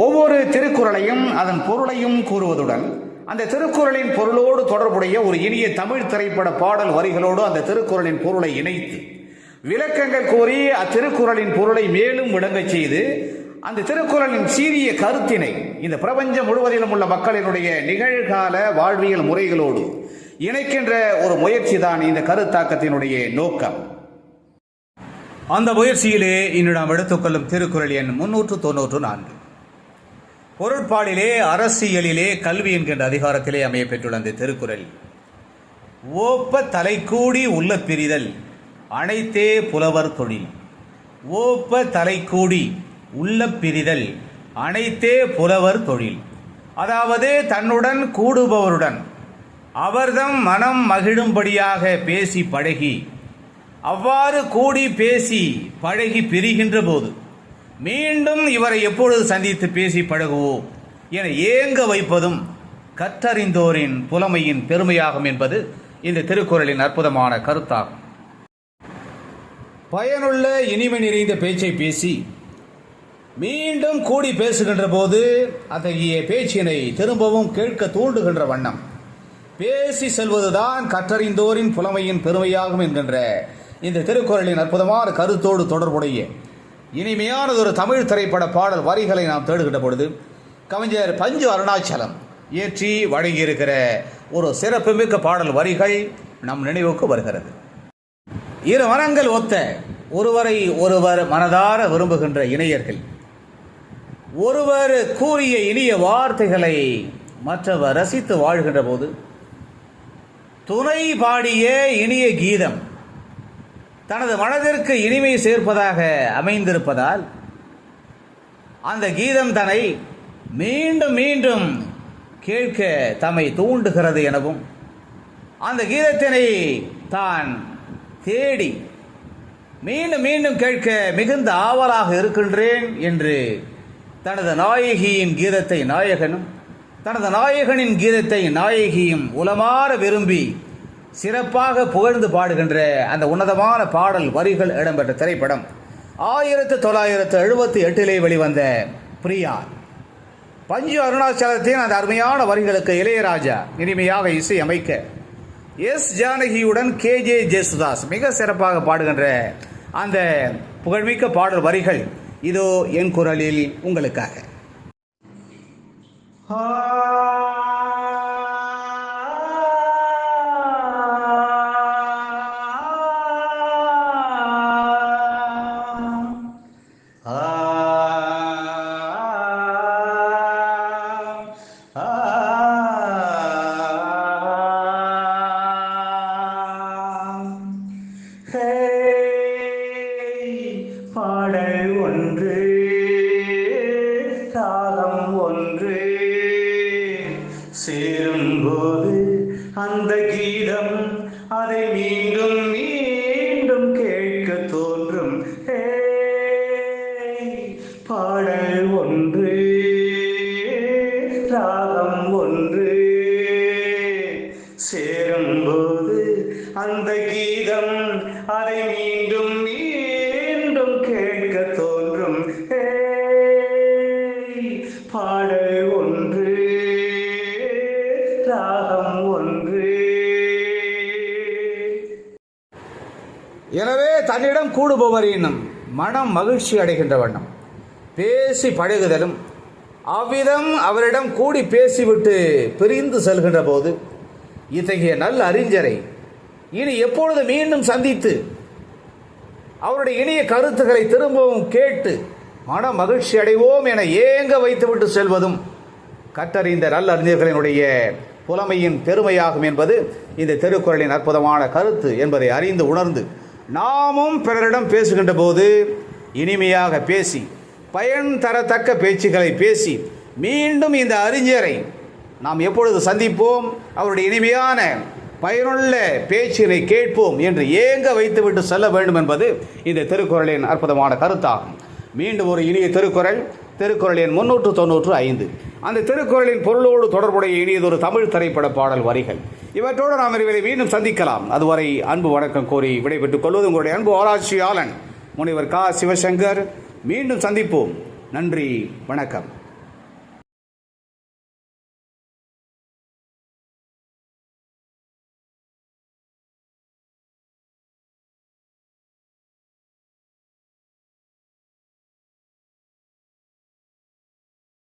ஒவ்வொரு திருக்குறளையும் அதன் பொருளையும் கூறுவதுடன் அந்த திருக்குறளின் பொருளோடு தொடர்புடைய ஒரு இனிய தமிழ் திரைப்பட பாடல் வரிகளோடு அந்த திருக்குறளின் பொருளை இணைத்து விளக்கங்கள் கூறி அத்திருக்குறளின் பொருளை மேலும் விளங்கச் செய்து அந்த திருக்குறளின் சீரிய கருத்தினை இந்த பிரபஞ்சம் முழுவதிலும் உள்ள மக்களினுடைய நிகழ்கால வாழ்வியல் முறைகளோடு இணைக்கின்ற ஒரு முயற்சி தான் இந்த கருத்தாக்கத்தினுடைய நோக்கம். அந்த முயற்சியிலே இன்று நாம் எடுத்துக்கொள்ளும் திருக்குறள் எண் 394. பொருட்பாலிலே அரசியலிலே கல்வி என்கின்ற அதிகாரத்திலே அமைய பெற்றுள்ள அந்த திருக்குறள், ஓப்ப தலைக்கூடி உள்ள பிரிதல் அனைத்தே புலவர் தொழில். ஓப்ப தலைக்கூடி உள்ள பிரிதல் அனைத்தே புலவர் தொழில். அதாவது தன்னுடன் கூடுபவருடன் அவர்தம் மனம் மகிழும்படியாக பேசி பழகி, அவ்வாறு கூடி பேசி பழகி பிரிகின்ற போது மீண்டும் இவரை எப்பொழுது சந்தித்து பேசி பழகுவோம் என ஏங்க வைப்பதும் கற்றறிந்தோரின் புலமையின் பெருமையாகும் என்பது இந்த திருக்குறளின் அற்புதமான கருத்தாகும். பயனுள்ள இனிமை நிறைந்த பேச்சை பேசி மீண்டும் கூடி பேசுகின்ற போது அத்தகைய பேச்சினை திரும்பவும் கேட்க தூண்டுகின்ற வண்ணம் பேசி செல்வதுதான் கற்றறிந்தோரின் புலமையின் பெருமையாகும் என்கின்ற இந்த திருக்குறளின் அற்புதமான கருத்தோடு தொடர்புடைய இனிமையானதொரு தமிழ் திரைப்பட பாடல் வரிகளை நாம் தேடுகின்ற பொழுது கவிஞர் பஞ்சு அருணாச்சலம் இயற்றி வழங்கியிருக்கிற ஒரு சிறப்புமிக்க பாடல் வரிகள் நம் நினைவுக்கு வருகிறது. இரு மனங்கள் ஒத்த ஒருவரை ஒருவர் மனதார விரும்புகின்ற இணையர்கள் ஒருவர் கூறிய இனிய வார்த்தைகளை மற்றவர் ரசித்து வாழ்கின்ற போது துணை பாடிய இனிய கீதம் தனது மனதிற்கு இனிமை சேர்ப்பதாக அமைந்திருப்பதால் அந்த கீதம் தன்னை மீண்டும் மீண்டும் கேட்க தம்மை தூண்டுகிறது எனவும் அந்த கீதத்தினை தான் தேடி மீண்டும் மீண்டும் கேட்க மிகுந்த ஆவலாக இருக்கின்றேன் என்று தனது நாயகியின் கீதத்தை நாயகனும் தனது நாயகனின் கீதத்தை நாயகியும் உளமாற விரும்பி சிறப்பாக புகழ்ந்து பாடுகின்ற அந்த உன்னதமான பாடல் வரிகள் இடம்பெற்ற திரைப்படம் 1978 வெளிவந்த பிரியா. பஞ்சு அருணாச்சலத்தின் அந்த அருமையான வரிகளுக்கு இளையராஜா இனிமையாக இசை அமைக்க எஸ் ஜானகியுடன் KJ ஜேசுதாஸ் மிக சிறப்பாக பாடுகின்ற அந்த புகழ்மிக்க பாடல் வரிகள் இதோ என் குரலில் உங்களுக்காக. பாடல் ஒன்று ராகம் ஒன்று சேரும்போது அந்த கீதம் அதை மீண்டும் மீண்டும் கேட்க தோன்றும். பாடல் ஒன்று ராகம் ஒன்று சேரும்போது அந்த கீதம் அதை மீண்டும் மீண்டும் கேட்க தோன்றும். பாடல் ஒன்று ராகம் ஒன்று. எனவே தன்னிடம் கூடுபவரின் மனம் மகிழ்ச்சி அடைகின்ற வண்ணம் பேசி பழகுதலும் அவ்விதம் அவரிடம் கூடி பேசிவிட்டு பிரிந்து செல்கின்ற போது இத்தகைய நல்ல அறிஞரை இனி எப்பொழுது மீண்டும் சந்தித்து அவருடைய இனிய கருத்துக்களை திரும்பவும் கேட்டு மன மகிழ்ச்சி அடைவோம் என ஏங்க வைத்துவிட்டு செல்வதும் கற்றறிந்த நல்ல அறிஞர்களினுடைய புலமையின் பெருமையாகும் என்பது இந்த திருக்குறளின் அற்புதமான கருத்து என்பதை அறிந்து உணர்ந்து நாமும் பிறரிடம் பேசுகின்ற போது இனிமையாக பேசி பயன் தரத்தக்க பேச்சுக்களை பேசி மீண்டும் இந்த அறிஞரை நாம் எப்பொழுது சந்திப்போம், அவருடைய இனிமையான பயனுள்ள பேச்சினை கேட்போம் என்று ஏங்க வைத்துவிட்டு செல்ல வேண்டும் என்பது இந்த திருக்குறளின் அற்புதமான கருத்தாகும். மீண்டும் ஒரு இனிய திருக்குறள், திருக்குறள் எண் 395. அந்த திருக்குறளின் பொருளோடு தொடர்புடைய இனியதொரு தமிழ் திரைப்பட பாடல் வரிகள். இவற்றோடு நாம் இவரை மீண்டும் சந்திக்கலாம். அதுவரை அன்பு வணக்கம் கோரி விடைபெற்றுக் கொள்வது உங்களுடைய அன்பு ஆராய்ச்சியாளன் முனைவர் க. சிவசங்கர். மீண்டும் சந்திப்போம். நன்றி, வணக்கம்.